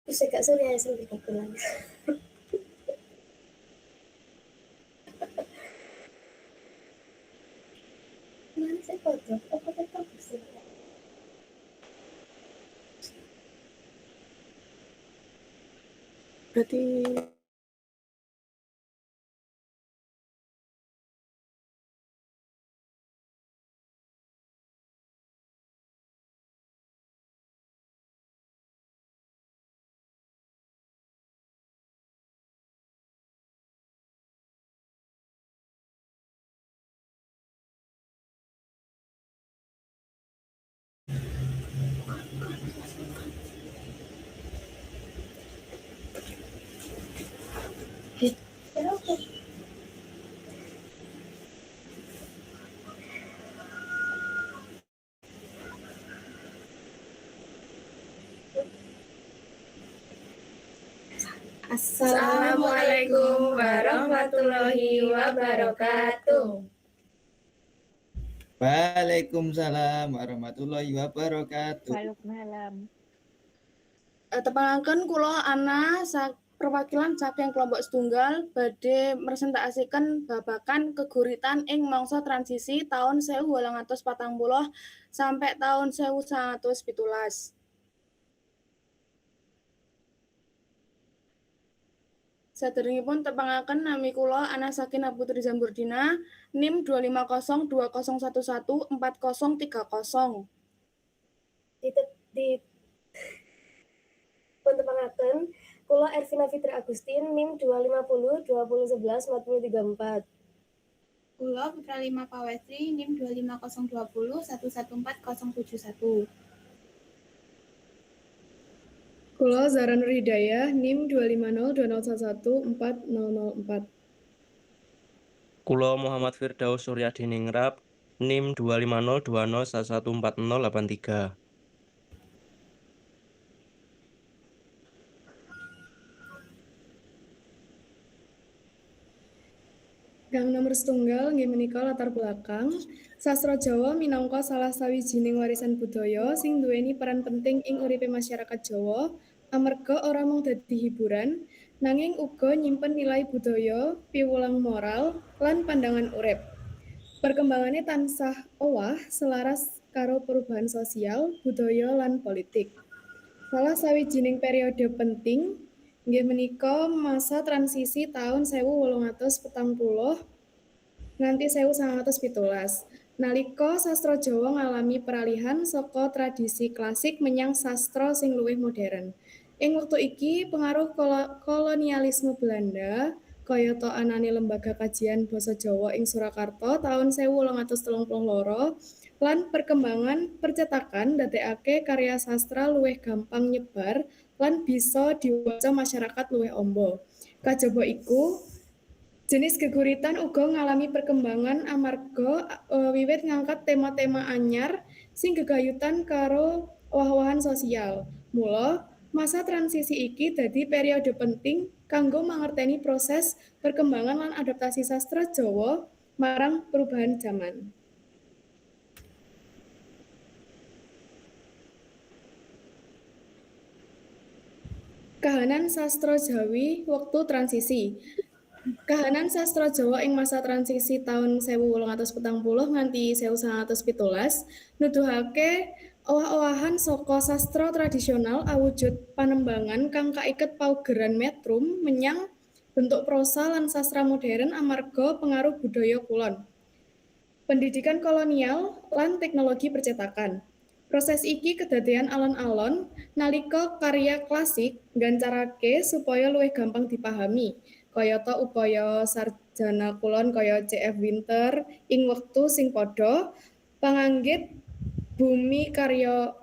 Bisa gak Surya sampai kebulan. Mana saya foto? Apa tetap bisa? Berarti Kenapa? Assalamualaikum warahmatullahi wabarakatuh. Waalaikumsalam warahmatullahi wabarakatuh. Waalaikumsalam. tepangaken kula Ana perwakilan saking kelompok setunggal badhe meresentasikaken babagan keguritan ing mangsa transisi taun 1840 sampai taun 1917. Saderengipun tepangaken nami kula Ana Sakina Putri Zamburdina, NIM 25020114030. Di pentepangaken kula Ervina Fitri Agustin NIM 250 2011 4034. Kula Putra Lima Pawestri NIM 25020 114071. Kula Zara Nur Hidayah, NIM 25020114004. Kula Muhammad Firdaus Suryadiningrat, NIM 25020114083. Gang nomor setunggal nggih menika latar belakang sastra Jawa minangka salah sawijining warisan budaya sing duweni peran penting ing uripe masyarakat Jawa amarga ora mung dadi hiburan nanging uga nyimpen nilai budaya, piwulang moral, lan pandangan urip. Perkembangannya tansah owah selaras karo perubahan sosial, budaya, lan politik. Salah sawijining periode penting inggih menika masa transisi tahun 1840 nganti 1917. Nalika sastra Jawa ngalami peralihan saka tradisi klasik menyang sastra sing luwih modern. Ing wektu iki pengaruh kolonialisme Belanda kayata anane lembaga kajian basa Jawa ing Surakarta tahun 1832 lan perkembangan percetakan ndadekake karya sastra luwih gampang nyebar lan bisa diwaca masyarakat luwih amba. Kajaba iku, jenis geguritan uga ngalami perkembangan amarga wiwit ngangkat tema-tema anyar sing gegayutan karo owah-owahan sosial. Mula, masa transisi iki dadi periode penting kanggo mangerteni proses perkembangan lan adaptasi sastra Jawa marang perubahan zaman. Kahanan sastra Jawi wektu transisi. Kahanan sastra Jawa ing masa transisi tahun 1840 nganti 1917 nuduhake owah-owahan saka sastra tradisional awujud panembangan kang kaiket paugeran metrum menyang bentuk prosa lan sastra modern amarga pengaruh budaya kulon. Pendidikan kolonial lan teknologi percetakan. Proses iki kedadean alon-alon nalika karya klasik nggancarake supaya luwih gampang dipahami. Kayata upaya sarjana kulon kaya C.F. Winter ing wektu sing padha panganggit Bumi Karya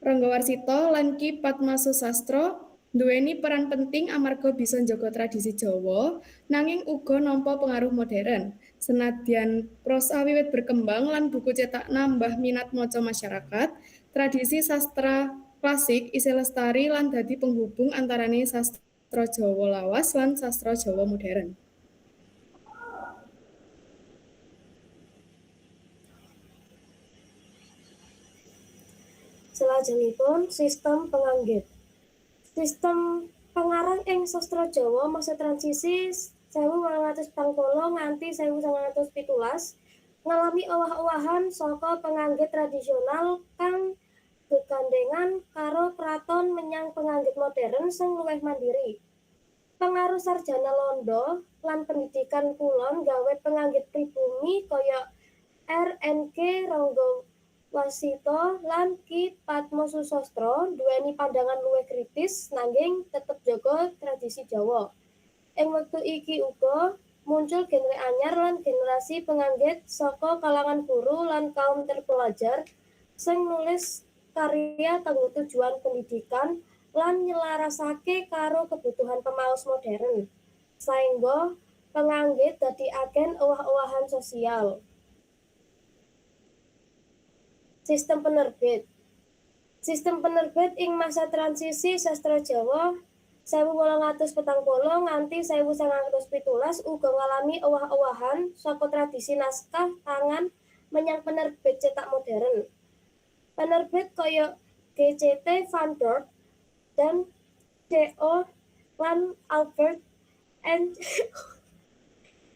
Ranggawarsita lan Ki Padmasusastra nduweni peran penting amarga bisa njaga tradisi Jawa nanging uga nampa pengaruh modern. Senadyan prosa wiwit berkembang lan buku cetak nambah minat maca masyarakat, tradisi sastra klasik isih lestari lan dadi penghubung antarane sastra Jawa lawas lan sastra Jawa modern. Selajengipun sistem penganggit. Sistem pengarang ing sastra Jawa masa transisi 1840 nganti 1917 ngalami owah-owahan saka penganggit tradisional kang gegandengan karo kraton menyang penganggit modern sing luwih mandiri. Pengaruh sarjana Londo lan pendidikan kulon gawe penganggit pribumi kaya R.N.K. Ranggawasita lan Ki Padmasusastra duweni pandangan luwih kritis nanging tetep jaga tradisi Jawa. Ing wektu iki uga muncul genre anyar lan generasi penganggit saka kalangan guru lan kaum terpelajar sing nulis karya kanggo tujuan pendidikan lan nyelarasake karo kebutuhan pemaos modern. Saéngga penganggit dadi agen owah-owahan sosial. Sistem penerbit. Sistem penerbit ing masa transisi sastra Jawa 1840 nganti 1917 uga ngalami owah-owahan saka tradisi naskah tangan menyang penerbit cetak modern. Penerbit kaya G.C.T. van Dorp dan C.O. lan Albert N.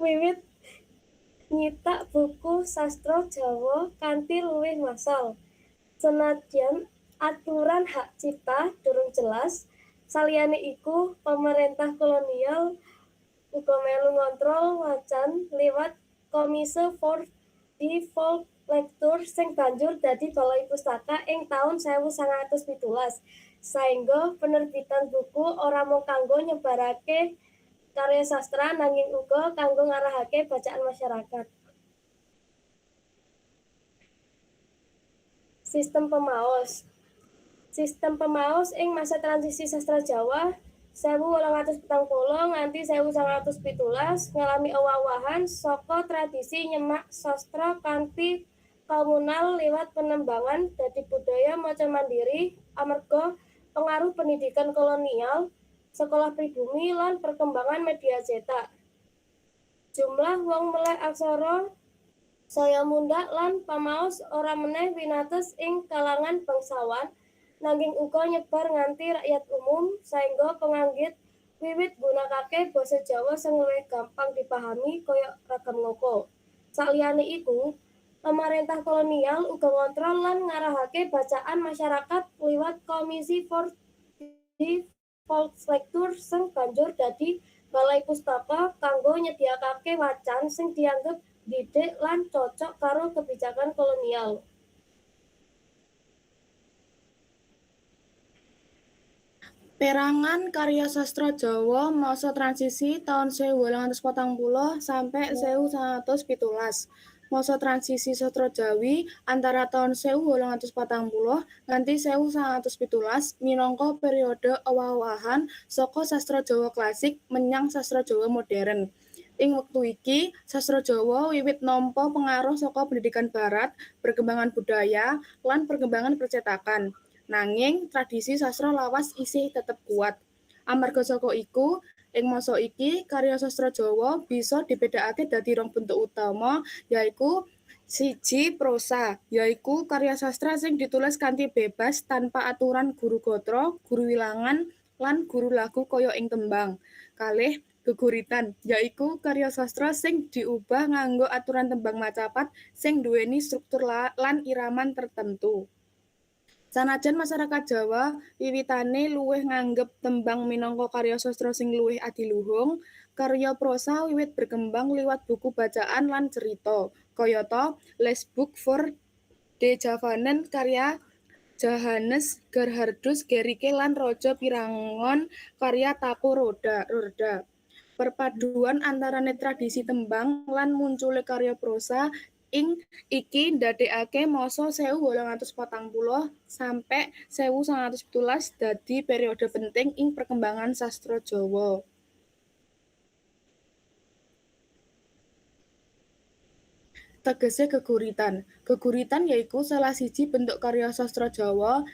wiwit nyithak buku sastra Jawa kanthi luwih massal. Senadyan aturan hak cipta durung jelas, saliyane iku pemerintah kolonial uga melu ngontrol wacan liwat Komisi for the Volkslectuur sing banjur dadi Balai Pustaka ing taun 1917. Saéngga penerbitan buku ora mung kanggo nyebarake karya sastra nanging uga kanggo ngarahake bacaan masyarakat. Sistem pemaos. Sistem pemaos ing masa transisi sastra Jawa 1840 nganti 1917 ngalami owah-owahan saka tradisi nyemak sastra kanthi komunal liwat penembangan dadi budaya maca mandiri amarga pengaruh pendidikan kolonial, sekolah pribumi lan perkembangan media cetak. Jumlah wong meleh aksara saya mundhak lan pamaos ora meneh winates ing kalangan bangsawan nanging uga nyebar nganti rakyat umum saéngga penganggit wiwit gunakake basa Jawa sing luwih gampang dipahami kaya ragam ngoko. Saliyane iku, pemerintah kolonial uga ngontrol lan ngarahake bacaan masyarakat liwat Komisi for the Volkslectuur sing banjur dadi Balai Pustaka kanggo nyediakake wacan sing dianggep didik lan cocok karo kebijakan kolonial. Perangan karya sastra Jawa masa transisi tahun 1840 sampai 1917. Masa transisi sastra Jawi antara tahun 1840 nganti 1917 minangka periode owah-owahan saka sastra Jawa klasik menyang sastra Jawa modern. Ing wektu iki, sastra Jawa wiwit nampa pengaruh saka pendidikan barat, perkembangan budaya, lan perkembangan percetakan. Nanging tradisi sastra lawas isih tetep kuat. Amarga saka iku, ing masa iki karya sastra Jawa bisa dibedakake dadi rong bentuk utama, yaiku siji prosa, yaiku karya sastra sing ditulis kanthi bebas tanpa aturan guru gatra, guru wilangan, lan guru lagu kaya ing tembang. Kalih geguritan, yaiku karya sastra sing diubah nganggo aturan tembang macapat sing duweni struktur lan iraman tertentu. Sanajan masyarakat Jawa wiwitane luwih nganggep tembang minangka karya sastra sing luwih adiluhung, karya prosa wiwit berkembang liwat buku bacaan lan cerita, kayata Lesboek voor de Javanen karya Johannes Gerhardus Gericke lan Raja Pirangon karya Taku Roda. Perpaduan antarane tradisi tembang lan muncule karya prosa ing iki ndadekake masa 1840 sampai 1917 dadi periode penting ing perkembangan sastra Jawa. Tegese geguritan. Geguritan yaiku salah siji bentuk karya sastra Jawa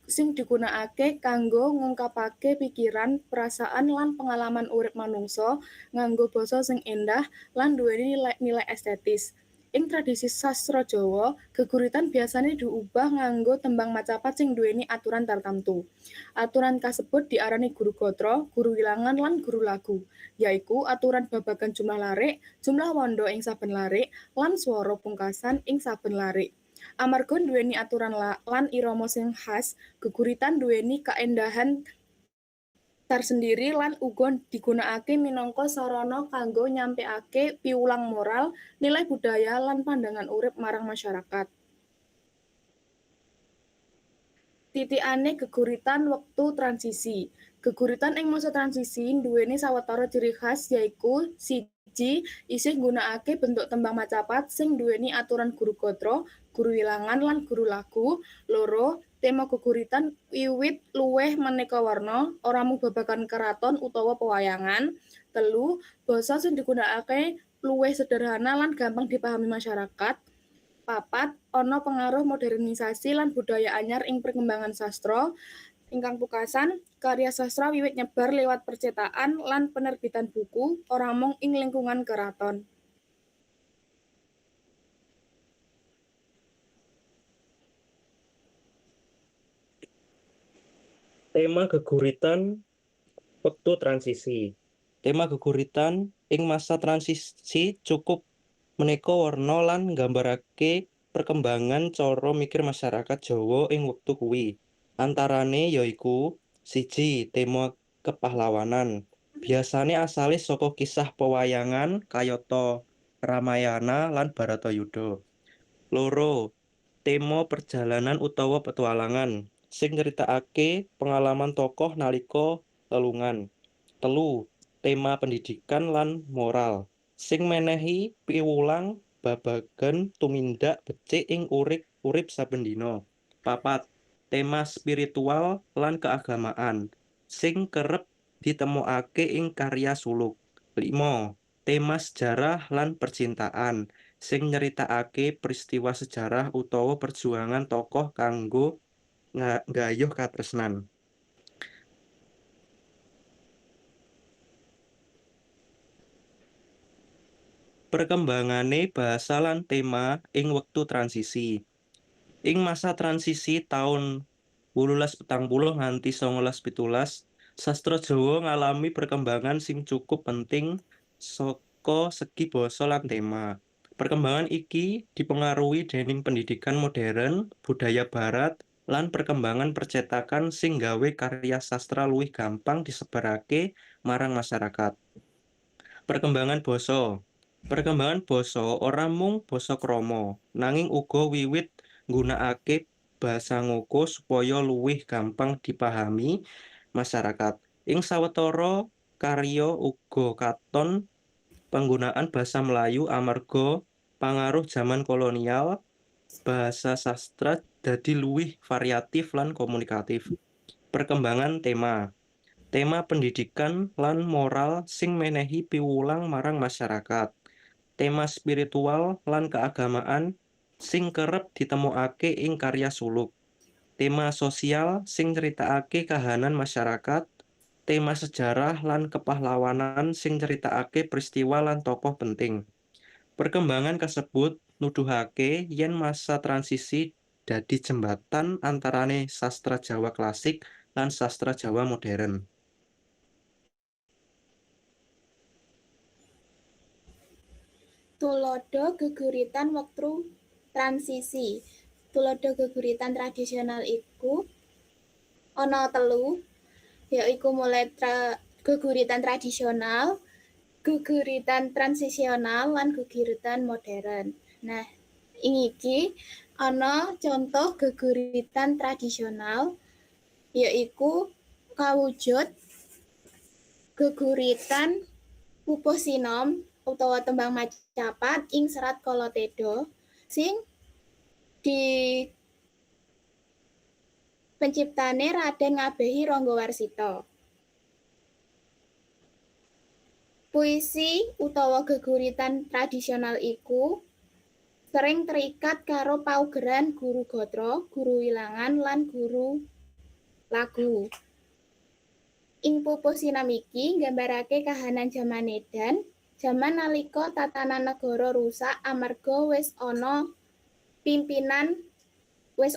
sing digunakake kanggo ngungkapake pikiran, perasaan lan pengalaman urip manungsa nganggo basa sing endah lan duweni nilai estetis. Ing tradisi sastra Jawa, geguritan biasane diubah nganggo tembang macapat sing duweni aturan tartamtu. Aturan kasebut diarani guru gatra, guru wilangan lan guru lagu, yaiku aturan babagan jumlah larik, jumlah wanda ing saben larik, lan swara pungkasan ing saben larik. Amarga duweni aturan lan irama sing khas, geguritan duweni kaendahan tersendiri lan uga digunakake minangka sarana kanggo nyampekake piwulang moral, nilai budaya lan pandangan urip marang masyarakat. Titikane geguritan wektu transisi. Geguritan ing masa transisi duweni sawetara ciri khas yaiku siji, isih nggunakake bentuk tembang macapat sing duweni aturan guru gatra, guru wilangan lan guru lagu. Loro, tema geguritan wiwit luwih maneka warna, ora mung babagan keraton utawa pewayangan. Telu, basa sing digunakake luwih sederhana lan gampang dipahami masyarakat. Papat, ana pengaruh modernisasi lan budaya anyar ing perkembangan sastra. Ingkang pungkasan, karya sastra wiwit nyebar lewat percetakan lan penerbitan buku, ora mung ing lingkungan keraton. Tema geguritan wektu transisi. Tema geguritan ing masa transisi cukup maneka warna lan nggambarake perkembangan cara mikir masyarakat Jawa ing wektu kuwi. Antarane yaiku siji, tema kepahlawanan. Biasane asale saka kisah pewayangan kayata Ramayana lan Baratayuda. Loro, tema perjalanan utawa petualangan sing nyeritakake pengalaman tokoh nalika lelungan. Telu, tema pendidikan lan moral sing menehi piwulang babagan tumindak becik ing urip saben dina. Papat, tema spiritual lan keagamaan sing kerep ditemokake ing karya suluk. 5, tema sejarah lan percintaan sing nyeritakake peristiwa sejarah utawa perjuangan tokoh kanggo nggayuh katresnan. Perkembangane bahasa lan tema ing wektu transisi. Ing masa transisi taun 1840 nganti 1917, sastra Jawa ngalami perkembangan sing cukup penting saka segi basa lan tema. Perkembangan iki dipengaruhi dening pendidikan modern, budaya barat, lan perkembangan percetakan sing gawe karya sastra luwih gampang disebarake marang masyarakat. Perkembangan basa. Perkembangan basa ora mung basa krama, nanging uga wiwit nggunakake basa ngoko supaya luwih gampang dipahami masyarakat. Ing sawetara karya uga katon penggunaan basa Melayu amarga pangaruh zaman kolonial, bahasa sastra dadi luwih variatif lan komunikatif. Perkembangan tema. Tema pendidikan lan moral sing menehi piwulang marang masyarakat. Tema spiritual lan keagamaan sing kerep ditemokake ing karya suluk. Tema sosial sing nyeritakake kahanan masyarakat. Tema sejarah lan kepahlawanan sing nyeritakake peristiwa lan tokoh penting. Perkembangan kasebut nuduhake yen masa transisi dadi jembatan antarane sastra Jawa klasik lan sastra Jawa modern. Tuladha geguritan wektu transisi. Tuladha geguritan tradisional iku ana 3, yaiku mulai geguritan tradisional, geguritan transisional, lan geguritan modern. Nah, ing iki ana contoh geguritan tradisional yaiku kawujud geguritan pupuh sinom utawa tembang macapat ing Serat Kalatedha sing di penciptane Raden Ngabehi Ranggawarsita. Puisi utawa geguritan tradisional iku sering terikat karo paugeran guru gatra, guru wilangan, lan guru lagu. Ing pupuh sinom iki nggambarake kahanan jaman edan Jaman nalika tatanan negara rusak amarga wis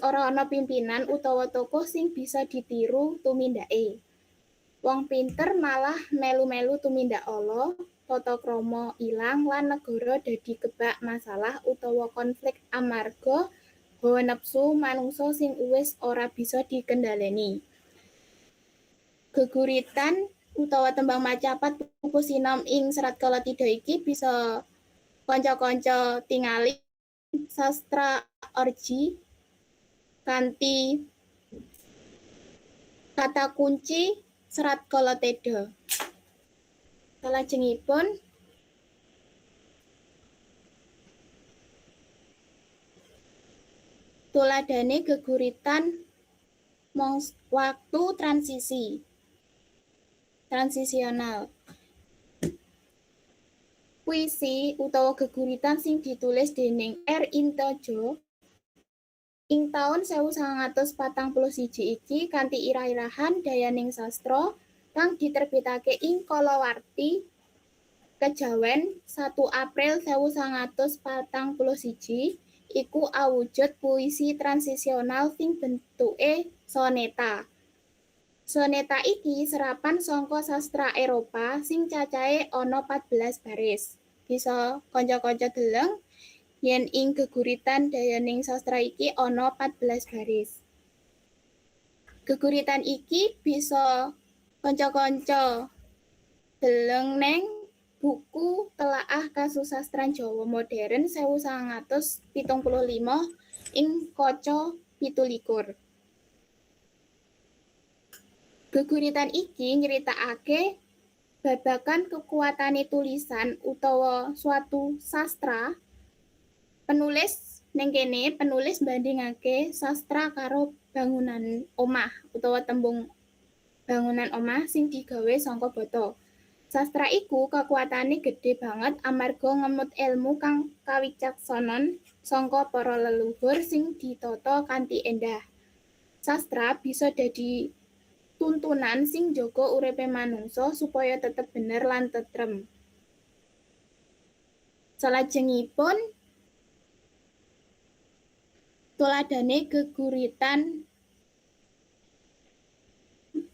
ora ana pimpinan utawa tokoh sing bisa ditiru tumindake. Wong pinter malah melu-melu tumindak ala, tata krama ilang lan negara dadi kebak masalah utawa konflik amarga hawa nepsu manungsa sing wis ora bisa dikendhaleni. Geguritan utawa tembang macapat pupu sinom ing Serat Kalatidha iki bisa kanca-kanca tingali sastra orji kanthi kata kunci Serat Kalatidha. Salajengipun tuladhane geguritan waktu transisional. Puisi utawa geguritan sing ditulis déning R. Intojo ing taun 1941 iki kanthi irah-irahan dayaning sastra kang diterbitake ing kalawarti Kejawen 1 April 1941 iku awujud puisi transisional sing bentuke soneta. Soneta iki serapan saka sastra Eropa sing cacahe ana 14 baris. Bisa kanca-kanca deleng yen ing geguritan dayaning sastra iki ana 14 baris. Geguritan iki bisa kanca-kanca deleng neng buku Telaah Kasusastran Jawa Modern 1975 ing kaca 17. Geguritan iki nyeritakake babagan kekuatane tulisan utawa suatu sastra. Penulis bandingake sastra karo bangunan omah utawa tembung bangunan omah sing digawe saka bata. Sastra iku kekuatane gedhe banget amarga ngemut ilmu kang kawicaksanan saka para leluhur sing ditata kanthi endah. Sastra bisa dadi tuntunan sing njaga uripe manungsa supaya tetep bener lan tentrem. Salajengipun tuladhane geguritan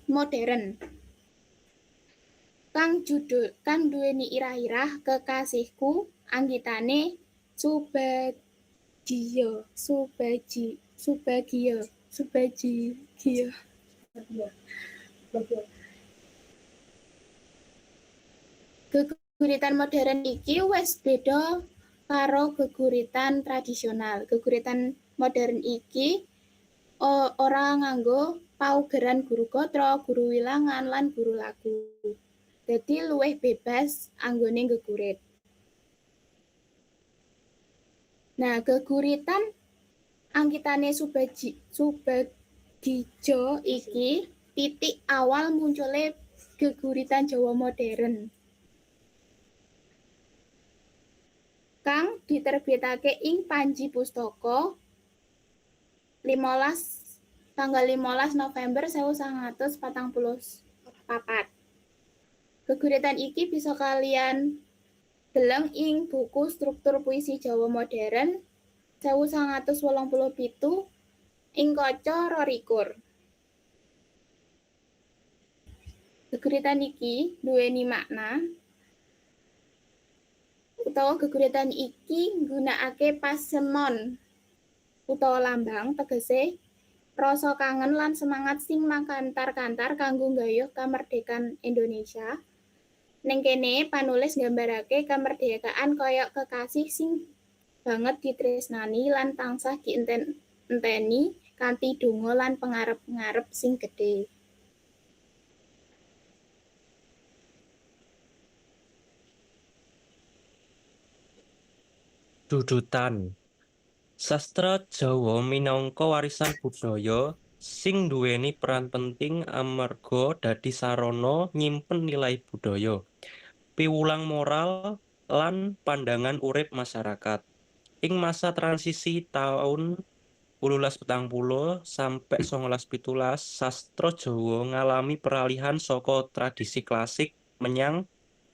modern kang duweni irah-irah Kekasihku anggitane Subagio. Geguritan modern iki wis beda karo geguritan tradisional. Geguritan modern iki ora nganggo paugeran guru gatra, guru wilangan, lan guru lagu. Dadi luwih bebas anggone gegurit. Nah, geguritan anggitane Subagio iki titik awal muncule geguritan Jawa modern. Kang diterbitake ing Panji Pustaka tanggal 15 November 1944. Geguritan iki bisa kalian deleng ing buku Struktur Puisi Jawa Modern 1987 ing kaca 22. Geguritan iki duweni makna utawa geguritan iki nggunakake pasemon utawa lambang tegese rasa kangen lan semangat sing makantar-kantar kanggo nggayuh kamerdekan Indonesia. Ning kene panulis nggambarake kamerdekaan kaya kekasih sing banget ditresnani lan tansah dienteni kanthi donga lan pengarep-pengarep sing gedhe. Dudutan. Sastra Jawa minangka warisan budaya sing nduweni peran penting amarga dadi sarana nyimpen nilai budaya, piwulang moral, lan pandangan urip masyarakat. Ing masa transisi taun 1840 sampai 1917, sastra Jawa ngalami peralihan saka tradisi klasik menyang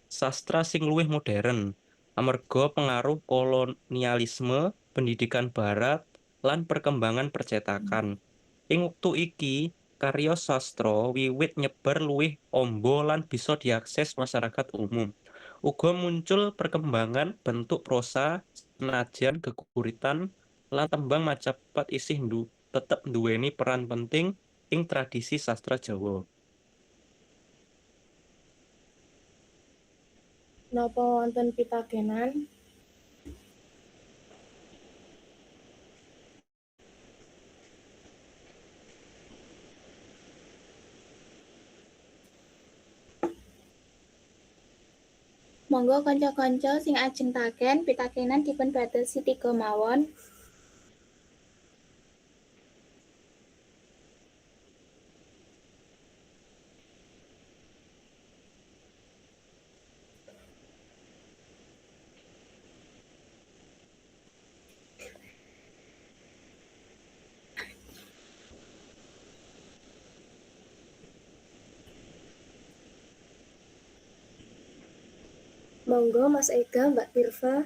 sastra sing luwih modern amarga pengaruh kolonialisme, pendidikan barat, lan perkembangan percetakan. Ing wektu iki, karya sastra wiwit nyebar luwih amba lan bisa diakses masyarakat umum. Uga muncul perkembangan bentuk prosa, senajan geguritan lan tembang Majapahit isih tetep nduwèni peran penting ing tradisi sastra Jawa. Napa wonten pitakenan? Monggo kanca-kanca sing ajeng taken pitakenan dipun batesi 3 mawon. Monggo Mas Ega, Mbak Tirva.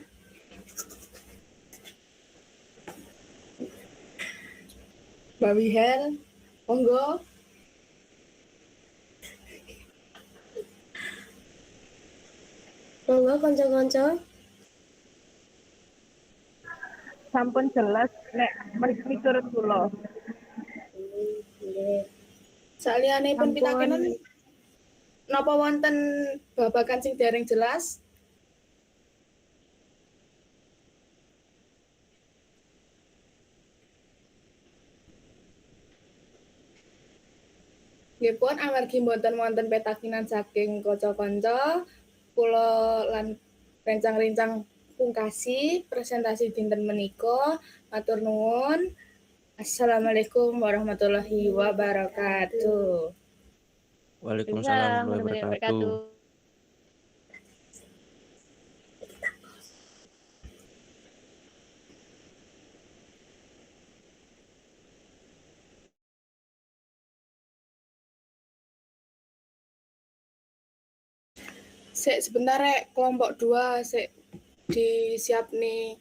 Mbak Wihel, monggo. Monggo kanca-kanca. Sampun jelas nek miturut kula. Nggih. Saliyanipun Sampun. pitakenan napa wonten babagan sing dereng jelas? Nggih pun amargi mboten wonten pitakenan saking kanca-kanca, kula lan rencang-rencang pungkasi presentasi dinten menika. Matur nuwun. Assalamualaikum warahmatullahi wabarakatuh. Waalaikumsalam warahmatullahi wabarakatuh. Sik sebentar rek, kelompok 2 sik disiap nih